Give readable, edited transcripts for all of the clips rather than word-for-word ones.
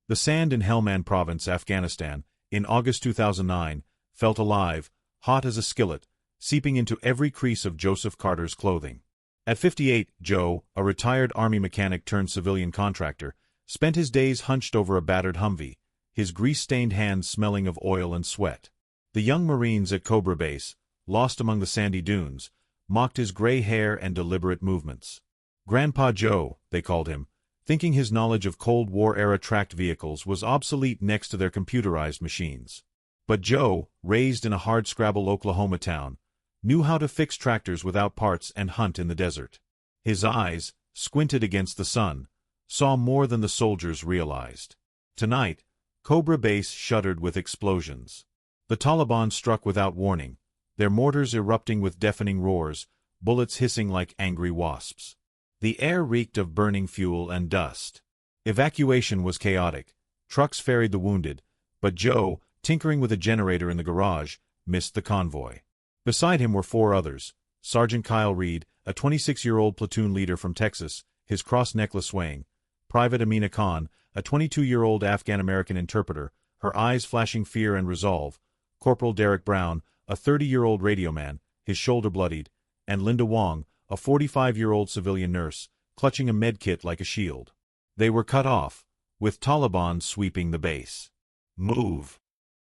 The sand in Helmand Province, Afghanistan, in August 2009, felt alive, hot as a skillet, seeping into every crease of Joseph Carter's clothing. At 58, Joe, a retired Army mechanic turned civilian contractor, spent his days hunched over a battered Humvee, his grease-stained hands smelling of oil and sweat. The young Marines at Cobra Base, lost among the sandy dunes, mocked his gray hair and deliberate movements. Grandpa Joe, they called him, thinking his knowledge of Cold War-era tracked vehicles was obsolete next to their computerized machines. But Joe, raised in a hardscrabble Oklahoma town, knew how to fix tractors without parts and hunt in the desert. His eyes, squinted against the sun, saw more than the soldiers realized. Tonight, Cobra Base shuddered with explosions. The Taliban struck without warning, their mortars erupting with deafening roars, bullets hissing like angry wasps. The air reeked of burning fuel and dust. Evacuation was chaotic. Trucks ferried the wounded, but Joe, tinkering with a generator in the garage, missed the convoy. Beside him were 4 others: Sergeant Kyle Reed, a 26-year-old platoon leader from Texas, his cross necklace swaying; Private Amina Khan, a 22-year-old Afghan-American interpreter, her eyes flashing fear and resolve; Corporal Derek Brown, a 30-year-old radioman, his shoulder bloodied; and Linda Wong, a 45-year-old civilian nurse, clutching a medkit like a shield. They were cut off, with Taliban sweeping the base. "Move!"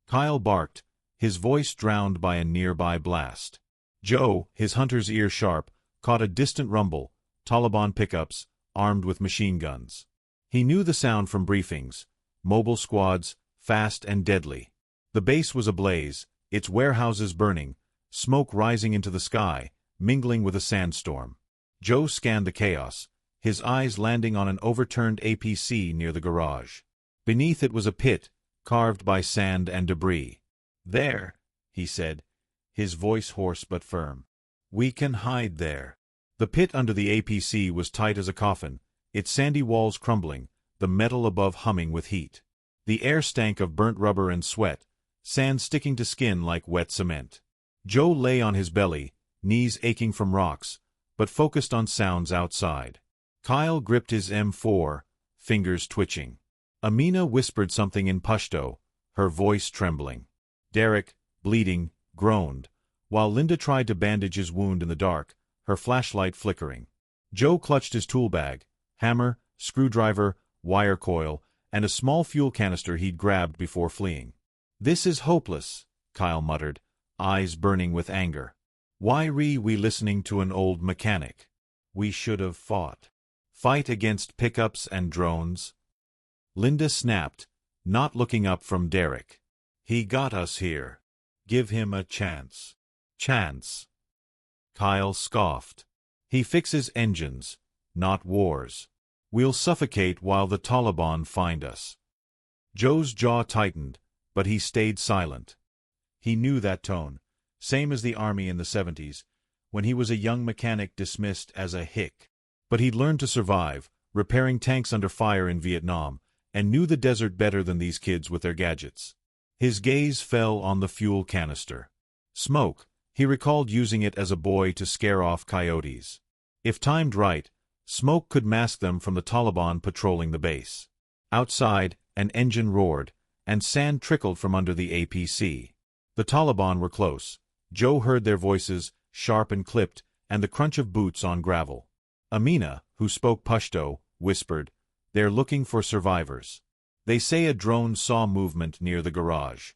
Kyle barked, his voice drowned by a nearby blast. Joe, his hunter's ear sharp, caught a distant rumble: Taliban pickups, armed with machine guns. He knew the sound from briefings: mobile squads, fast and deadly. The base was ablaze, its warehouses burning, smoke rising into the sky, mingling with a sandstorm. Joe scanned the chaos, his eyes landing on an overturned APC near the garage. Beneath it was a pit, carved by sand and debris. "There," he said, his voice hoarse but firm. "We can hide there." The pit under the APC was tight as a coffin, its sandy walls crumbling, the metal above humming with heat. The air stank of burnt rubber and sweat, sand sticking to skin like wet cement. Joe lay on his belly, knees aching from rocks, but focused on sounds outside. Kyle gripped his M4, fingers twitching. Amina whispered something in Pashto, her voice trembling. Derek, bleeding, groaned, while Linda tried to bandage his wound in the dark, her flashlight flickering. Joe clutched his tool bag: hammer, screwdriver, wire coil, and a small fuel canister he'd grabbed before fleeing. "This is hopeless," Kyle muttered, eyes burning with anger. "Why we listening to an old mechanic? We should have fought. Fight against pickups and drones." Linda snapped, not looking up from Derek. "He got us here. Give him a chance." "Chance?" Kyle scoffed. "He fixes engines, not wars. We'll suffocate while the Taliban find us." Joe's jaw tightened, but he stayed silent. He knew that tone, same as the Army in the 70s, when he was a young mechanic dismissed as a hick. But he'd learned to survive, repairing tanks under fire in Vietnam, and knew the desert better than these kids with their gadgets. His gaze fell on the fuel canister. Smoke. He recalled using it as a boy to scare off coyotes. If timed right, smoke could mask them from the Taliban patrolling the base. Outside, an engine roared, and sand trickled from under the APC. The Taliban were close. Joe heard their voices, sharp and clipped, and the crunch of boots on gravel. Amina, who spoke Pashto, whispered, "They're looking for survivors. They say a drone saw movement near the garage."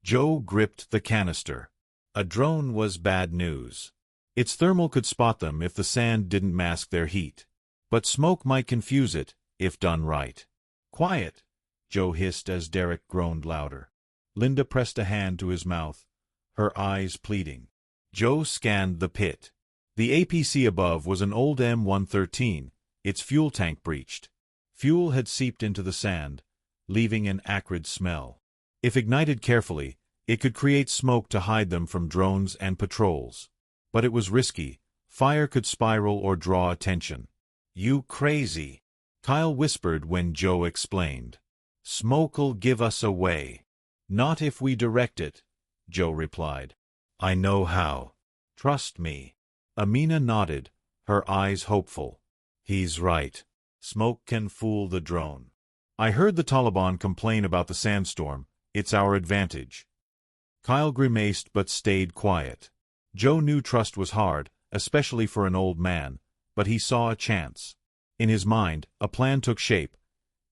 Joe gripped the canister. A drone was bad news. Its thermal could spot them if the sand didn't mask their heat. But smoke might confuse it, if done right. "Quiet," Joe hissed as Derek groaned louder. Linda pressed a hand to his mouth, her eyes pleading. Joe scanned the pit. The APC above was an old M113, its fuel tank breached. Fuel had seeped into the sand, leaving an acrid smell. If ignited carefully, it could create smoke to hide them from drones and patrols. But it was risky. Fire could spiral or draw attention. "You crazy," Kyle whispered when Joe explained. "Smoke'll give us away." "Not if we direct it," Joe replied. "I know how. Trust me." Amina nodded, her eyes hopeful. "He's right. Smoke can fool the drone. I heard the Taliban complain about the sandstorm. It's our advantage. Kyle grimaced but stayed quiet. Joe knew trust was hard, especially for an old man, but he saw a chance. In his mind, a plan took shape.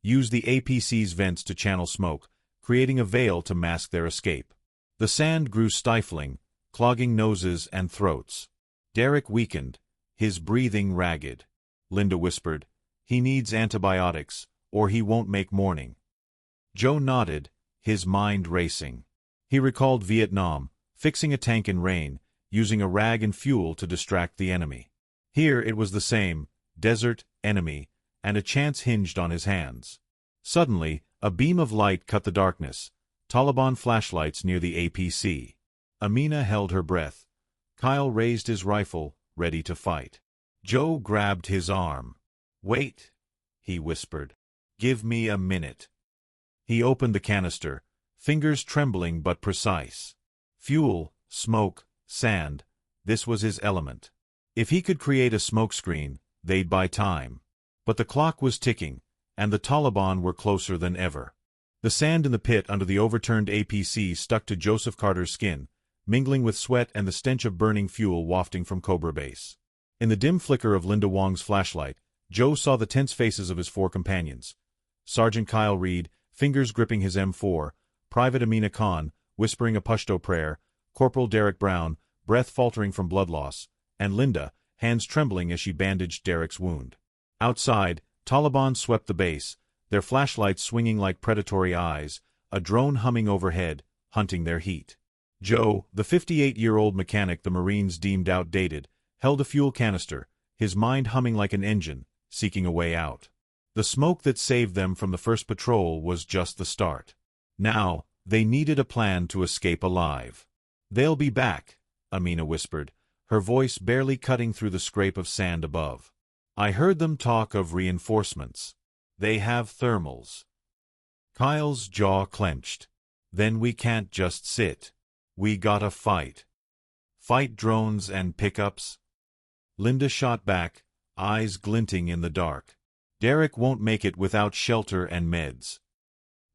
Use the APC's vents to channel smoke, creating a veil to mask their escape. The sand grew stifling, clogging noses and throats. Derek weakened, his breathing ragged. Linda whispered, "He needs antibiotics, or he won't make morning." Joe nodded, his mind racing. He recalled Vietnam, fixing a tank in rain, using a rag and fuel to distract the enemy. Here it was the same, desert, enemy, and a chance hinged on his hands. Suddenly, a beam of light cut the darkness. Taliban flashlights near the APC. Amina held her breath. Kyle raised his rifle, ready to fight. Joe grabbed his arm. "Wait," he whispered. "Give me a minute." He opened the canister, fingers trembling but precise. Fuel, smoke, sand, this was his element. If he could create a smokescreen, they'd buy time. But the clock was ticking, and the Taliban were closer than ever. The sand in the pit under the overturned APC stuck to Joseph Carter's skin, mingling with sweat and the stench of burning fuel wafting from Cobra Base. In the dim flicker of Linda Wong's flashlight, Joe saw the tense faces of his four companions. Sergeant Kyle Reed, fingers gripping his M4, Private Amina Khan, whispering a Pashto prayer, Corporal Derek Brown, breath faltering from blood loss, and Linda, hands trembling as she bandaged Derek's wound. Outside, Taliban swept the base, their flashlights swinging like predatory eyes, a drone humming overhead, hunting their heat. Joe, the 58-year-old mechanic the Marines deemed outdated, held a fuel canister, his mind humming like an engine, seeking a way out. The smoke that saved them from the first patrol was just the start. Now, they needed a plan to escape alive. "They'll be back," Amina whispered, her voice barely cutting through the scrape of sand above. "I heard them talk of reinforcements. They have thermals." Kyle's jaw clenched. "Then we can't just sit. We gotta fight." "Fight drones and pickups?" Linda shot back, eyes glinting in the dark. "Derek won't make it without shelter and meds."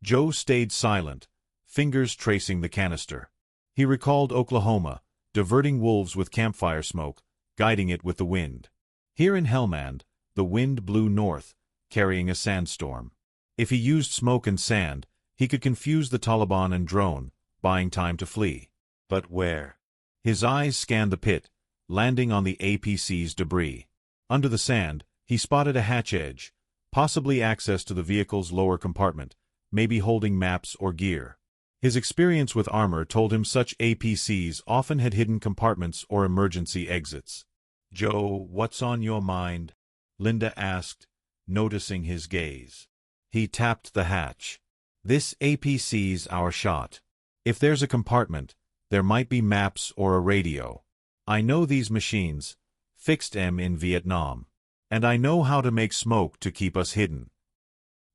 Joe stayed silent, fingers tracing the canister. He recalled Oklahoma, diverting wolves with campfire smoke, guiding it with the wind. Here in Helmand, the wind blew north, carrying a sandstorm. If he used smoke and sand, he could confuse the Taliban and drone, buying time to flee. But where? His eyes scanned the pit, landing on the APC's debris. Under the sand, he spotted a hatch edge, possibly access to the vehicle's lower compartment, maybe holding maps or gear. His experience with armor told him such APCs often had hidden compartments or emergency exits. "Joe, what's on your mind?" Linda asked, noticing his gaze. He tapped the hatch. "This APC's our shot. If there's a compartment, there might be maps or a radio. I know these machines, fixed them in Vietnam. And I know how to make smoke to keep us hidden."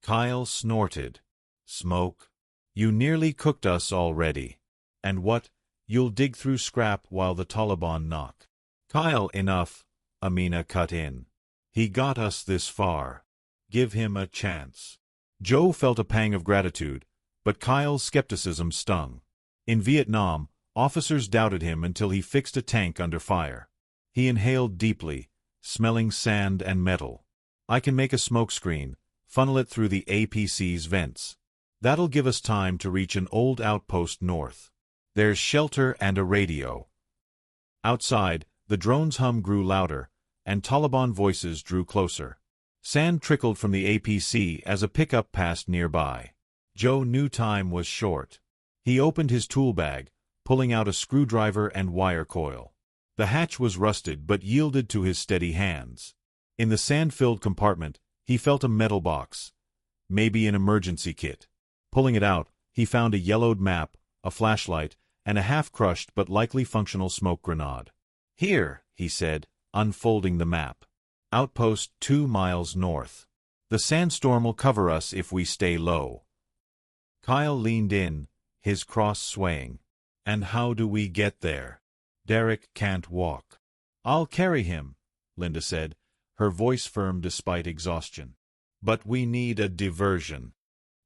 Kyle snorted. "Smoke? You nearly cooked us already. And what? You'll dig through scrap while the Taliban knock." "Kyle, enough," Amina cut in. "He got us this far. Give him a chance." Joe felt a pang of gratitude, but Kyle's skepticism stung. In Vietnam, officers doubted him until he fixed a tank under fire. He inhaled deeply, smelling sand and metal. "I can make a smokescreen, funnel it through the APC's vents. That'll give us time to reach an old outpost north. There's shelter and a radio." Outside, the drone's hum grew louder, and Taliban voices drew closer. Sand trickled from the APC as a pickup passed nearby. Joe knew time was short. He opened his tool bag, pulling out a screwdriver and wire coil. The hatch was rusted but yielded to his steady hands. In the sand-filled compartment, he felt a metal box, maybe an emergency kit. Pulling it out, he found a yellowed map, a flashlight, and a half-crushed but likely functional smoke grenade. "Here," he said, unfolding the map. "Outpost 2 miles north. The sandstorm will cover us if we stay low." Kyle leaned in, his cross swaying. "And how do we get there? Derek can't walk." "I'll carry him," Linda said, her voice firm despite exhaustion. "But we need a diversion."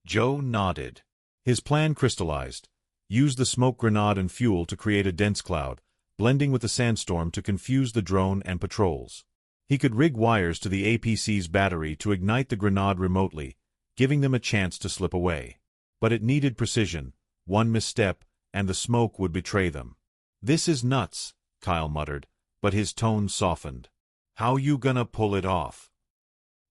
Joe nodded. His plan crystallized. Use the smoke grenade and fuel to create a dense cloud, blending with the sandstorm to confuse the drone and patrols. He could rig wires to the APC's battery to ignite the grenade remotely, giving them a chance to slip away. But it needed precision. One misstep, and the smoke would betray them. "This is nuts," Kyle muttered, but his tone softened. "How you gonna pull it off?"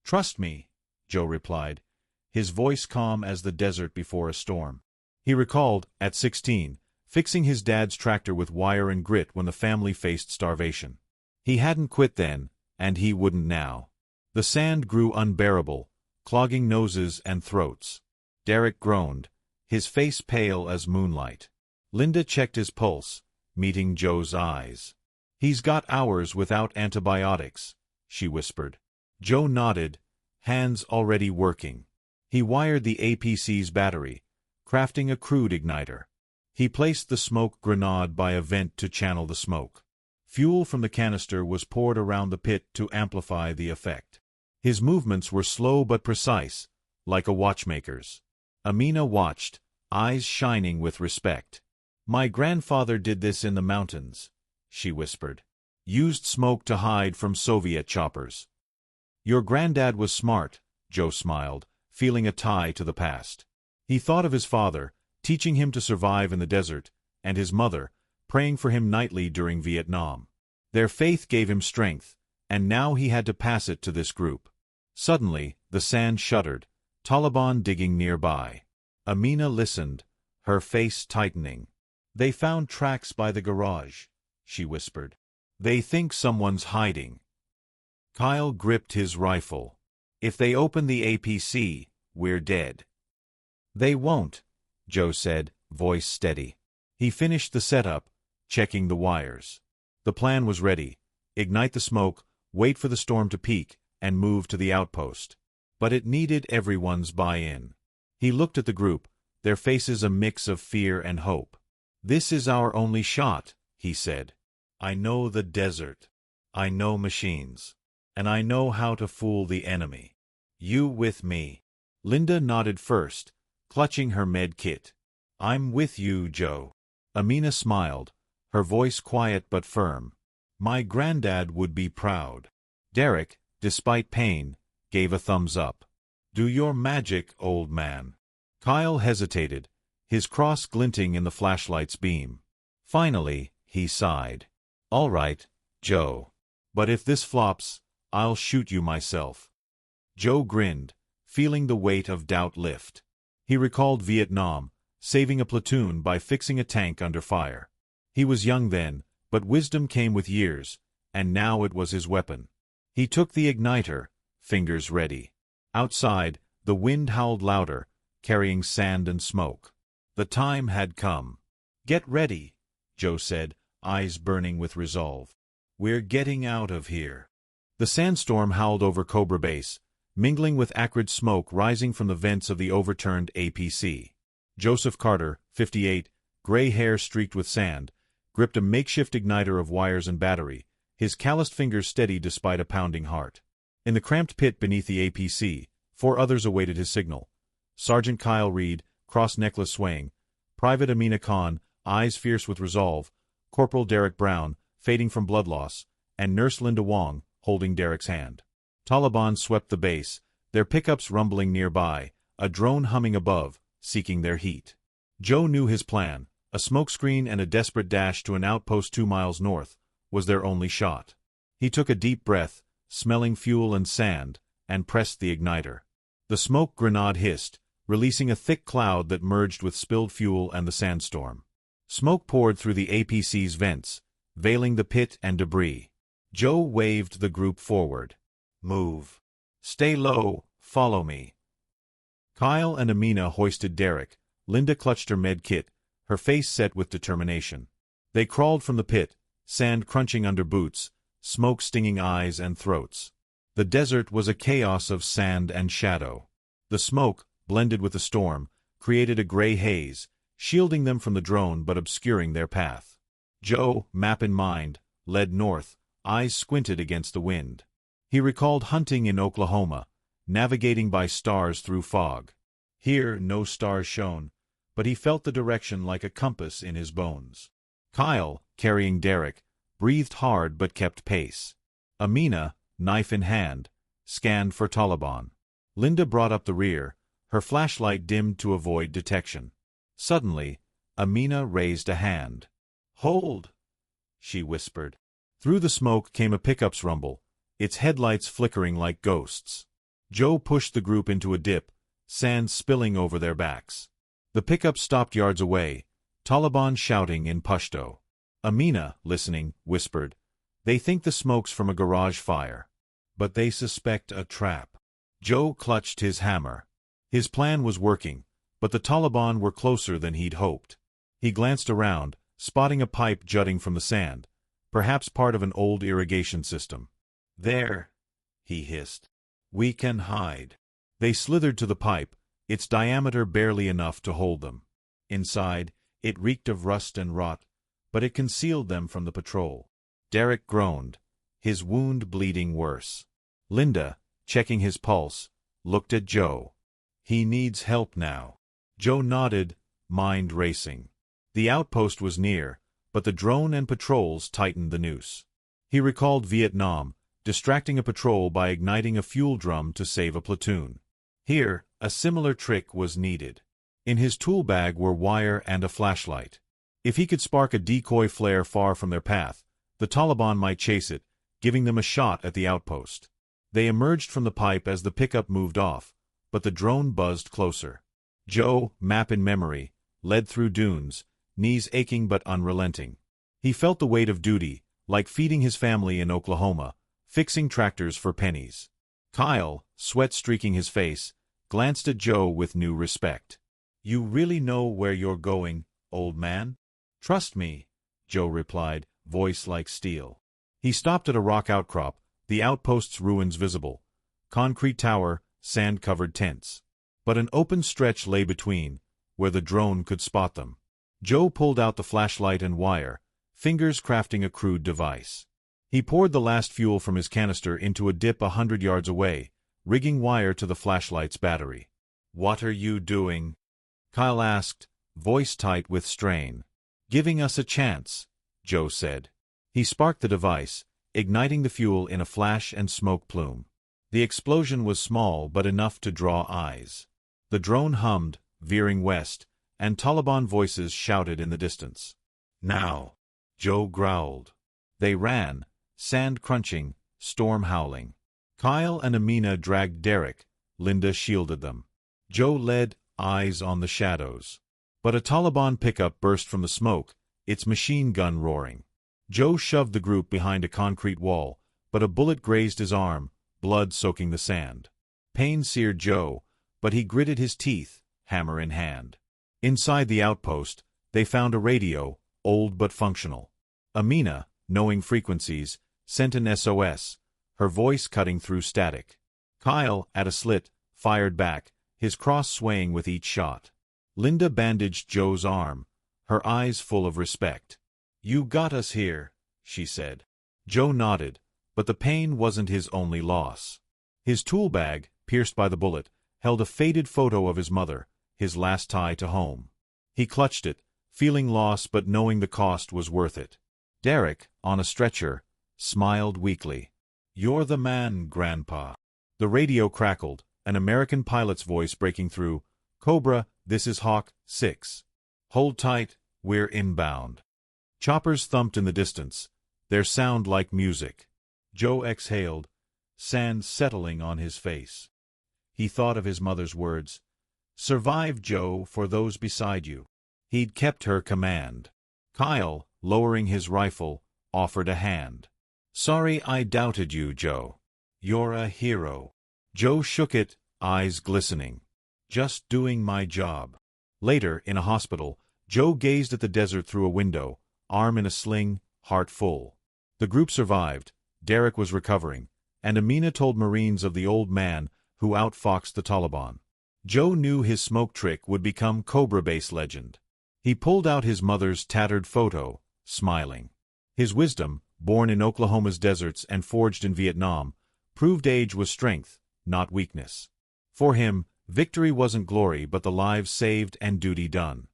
"Trust me," Joe replied, his voice calm as the desert before a storm. He recalled, at 16, fixing his dad's tractor with wire and grit when the family faced starvation. He hadn't quit then, and he wouldn't now. The sand grew unbearable, clogging noses and throats. Derek groaned, his face pale as moonlight. Linda checked his pulse, meeting Joe's eyes. "He's got hours without antibiotics," she whispered. Joe nodded, hands already working. He wired the APC's battery, crafting a crude igniter. He placed the smoke grenade by a vent to channel the smoke. Fuel from the canister was poured around the pit to amplify the effect. His movements were slow but precise, like a watchmaker's. Amina watched, eyes shining with respect. "My grandfather did this in the mountains," she whispered. "Used smoke to hide from Soviet choppers." "Your granddad was smart," Joe smiled, feeling a tie to the past. He thought of his father, teaching him to survive in the desert, and his mother, praying for him nightly during Vietnam. Their faith gave him strength, and now he had to pass it to this group. Suddenly, the sand shuddered, Taliban digging nearby. Amina listened, her face tightening. "They found tracks by the garage," she whispered. "They think someone's hiding." Kyle gripped his rifle. "If they open the APC, we're dead." "They won't," Joe said, voice steady. He finished the setup, checking the wires. The plan was ready. Ignite the smoke, wait for the storm to peak, and move to the outpost. But it needed everyone's buy-in. He looked at the group, their faces a mix of fear and hope. "This is our only shot," he said. "I know the desert. I know machines. And I know how to fool the enemy. You with me?" Linda nodded first, clutching her med kit. "I'm with you, Joe." Amina smiled, her voice quiet but firm. "My granddad would be proud." Derek, despite pain, gave a thumbs up. "Do your magic, old man." Kyle hesitated, his cross glinting in the flashlight's beam. Finally, he sighed. "All right, Joe. But if this flops, I'll shoot you myself." Joe grinned, feeling the weight of doubt lift. He recalled Vietnam, saving a platoon by fixing a tank under fire. He was young then, but wisdom came with years, and now it was his weapon. He took the igniter, fingers ready. Outside, the wind howled louder, carrying sand and smoke. The time had come. "Get ready," Joe said, eyes burning with resolve. "We're getting out of here." The sandstorm howled over Cobra Base, mingling with acrid smoke rising from the vents of the overturned APC. Joseph Carter, 58, gray hair streaked with sand, gripped a makeshift igniter of wires and battery, his calloused fingers steady despite a pounding heart. In the cramped pit beneath the APC, 4 others awaited his signal. Sergeant Kyle Reed, cross necklace swaying, Private Amina Khan, eyes fierce with resolve, Corporal Derek Brown, fading from blood loss, and Nurse Linda Wong, holding Derek's hand. Taliban swept the base, their pickups rumbling nearby, a drone humming above, seeking their heat. Joe knew his plan. A smokescreen and a desperate dash to an outpost 2 miles north was their only shot. He took a deep breath, smelling fuel and sand, and pressed the igniter. The smoke grenade hissed, releasing a thick cloud that merged with spilled fuel and the sandstorm. Smoke poured through the APC's vents, veiling the pit and debris. Joe waved the group forward. "Move. Stay low, follow me." Kyle and Amina hoisted Derek. Linda clutched her med kit, her face set with determination. They crawled from the pit, sand crunching under boots, smoke stinging eyes and throats. The desert was a chaos of sand and shadow. The smoke, blended with the storm, created a gray haze, shielding them from the drone but obscuring their path. Joe, map in mind, led north, eyes squinted against the wind. He recalled hunting in Oklahoma, navigating by stars through fog. Here no stars shone, but he felt the direction like a compass in his bones. Kyle, carrying Derek, breathed hard but kept pace. Amina, knife in hand, scanned for Taliban. Linda brought up the rear, her flashlight dimmed to avoid detection. Suddenly, Amina raised a hand. "Hold!" she whispered. Through the smoke came a pickup's rumble, its headlights flickering like ghosts. Joe pushed the group into a dip, sand spilling over their backs. The pickup stopped yards away, Taliban shouting in Pashto. Amina, listening, whispered, "They think the smoke's from a garage fire. But they suspect a trap." Joe clutched his hammer. His plan was working, but the Taliban were closer than he'd hoped. He glanced around, spotting a pipe jutting from the sand, perhaps part of an old irrigation system. "There," he hissed. "We can hide." They slithered to the pipe, its diameter barely enough to hold them. Inside, it reeked of rust and rot, but it concealed them from the patrol. Derek groaned, his wound bleeding worse. Linda, checking his pulse, looked at Joe. "He needs help now." Joe nodded, mind racing. The outpost was near, but the drone and patrols tightened the noose. He recalled Vietnam, distracting a patrol by igniting a fuel drum to save a platoon. Here, a similar trick was needed. In his tool bag were wire and a flashlight. If he could spark a decoy flare far from their path, the Taliban might chase it, giving them a shot at the outpost. They emerged from the pipe as the pickup moved off, but the drone buzzed closer. Joe, map in memory, led through dunes, knees aching but unrelenting. He felt the weight of duty, like feeding his family in Oklahoma, fixing tractors for pennies. Kyle, sweat streaking his face, glanced at Joe with new respect. "You really know where you're going, old man?" "Trust me," Joe replied, voice like steel. He stopped at a rock outcrop, the outpost's ruins visible. Concrete tower, sand-covered tents. But an open stretch lay between, where the drone could spot them. Joe pulled out the flashlight and wire, fingers crafting a crude device. He poured the last fuel from his canister into a dip 100 yards away, rigging wire to the flashlight's battery. "What are you doing?" Kyle asked, voice tight with strain. "Giving us a chance," Joe said. He sparked the device, igniting the fuel in a flash and smoke plume. The explosion was small but enough to draw eyes. The drone hummed, veering west, and Taliban voices shouted in the distance. "Now!" Joe growled. They ran, sand crunching, storm howling. Kyle and Amina dragged Derek, Linda shielded them. Joe led, eyes on the shadows. But a Taliban pickup burst from the smoke, its machine gun roaring. Joe shoved the group behind a concrete wall, but a bullet grazed his arm, blood soaking the sand. Pain seared Joe, but he gritted his teeth, hammer in hand. Inside the outpost, they found a radio, old but functional. Amina, knowing frequencies, sent an SOS, her voice cutting through static. Kyle, at a slit, fired back, his cross swaying with each shot. Linda bandaged Joe's arm, her eyes full of respect. "You got us here," she said. Joe nodded, but the pain wasn't his only loss. His tool bag, pierced by the bullet, held a faded photo of his mother, his last tie to home. He clutched it, feeling loss but knowing the cost was worth it. Derek, on a stretcher, smiled weakly. "You're the man, Grandpa." The radio crackled, an American pilot's voice breaking through. "Cobra, this is Hawk 6. Hold tight, we're inbound." Choppers thumped in the distance, their sound like music. Joe exhaled, sand settling on his face. He thought of his mother's words. "Survive, Joe, for those beside you." He'd kept her command. Kyle, lowering his rifle, offered a hand. "Sorry I doubted you, Joe. You're a hero." Joe shook it, eyes glistening. "Just doing my job." Later, in a hospital, Joe gazed at the desert through a window, arm in a sling, heart full. The group survived, Derek was recovering, and Amina told Marines of the old man who outfoxed the Taliban. Joe knew his smoke trick would become Cobra Base legend. He pulled out his mother's tattered photo, smiling. His wisdom, born in Oklahoma's deserts and forged in Vietnam, proved age was strength, not weakness. For him, Victory wasn't glory but the lives saved and duty done.